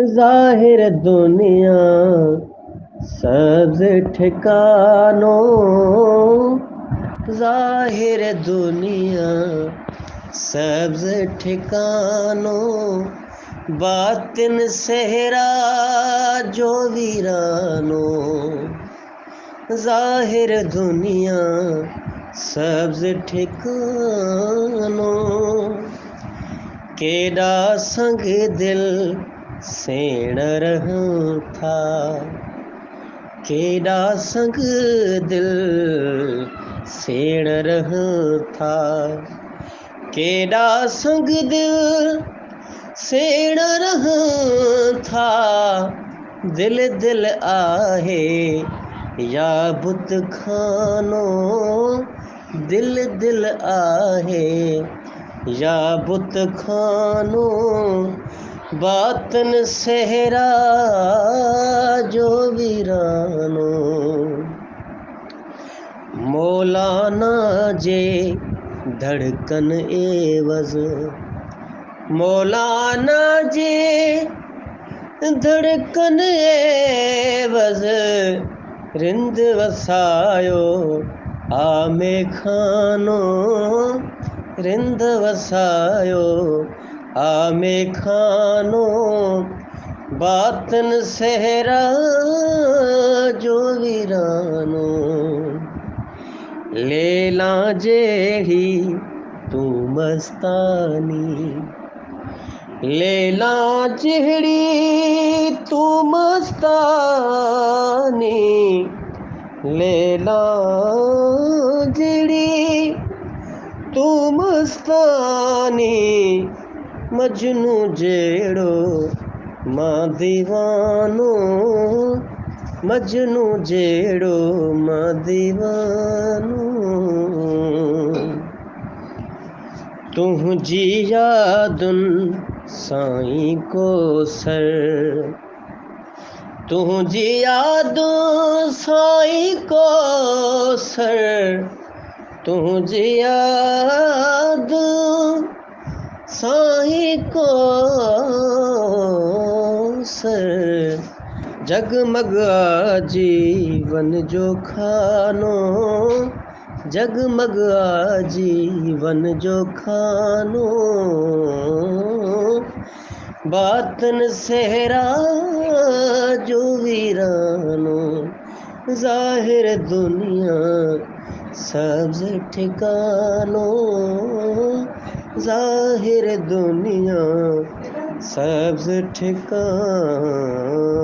ज़ाहिर दुनिया सब्ज़ ठिकानों, ज़ाहिर दुनिया सब्ज़ ठिकानों, बातिन सहरा जो वीरानों। ज़ाहिर दुनिया सब्ज़ ठिकानों, केड़ा संग दिल सेण रहूं था, केड़ा संग दिल सेण रहूं था, केड़ा संग दिल सेण रहूं था। दिल दिल आहे या बुत खानो, दिल दिल आहे या बुत खानो, बातन सहरा जो वीरानो। मौलाना जे धड़कन एवज़, मौलाना जे धड़कन एवज़, रिंद वसायो आमे खानो, रिंद वसायो आमे खानो, बातन सहरा जो वीरानो। लैला जेड़ी तू मस्तानी, लैला जेड़ी तू मस्तानी, लैला जेड़ी तू मस्तानी, मजनू जेड़ो मां दीवानो, मजनू जेड़ो मां दीवानो। तुझी यादुन साईं को सर, तुझी यादुन साईं को सर, तुझी याद साईं को सर। जगमग आजीवन जो खानो, जगमग आजीवन जो खानो, बातन सहरा जो वीरानो। ज़ाहिर दुनिया सब्ज़ ठिकानो, ज़ाहिर दुनिया सब्ज़ ठिकानो।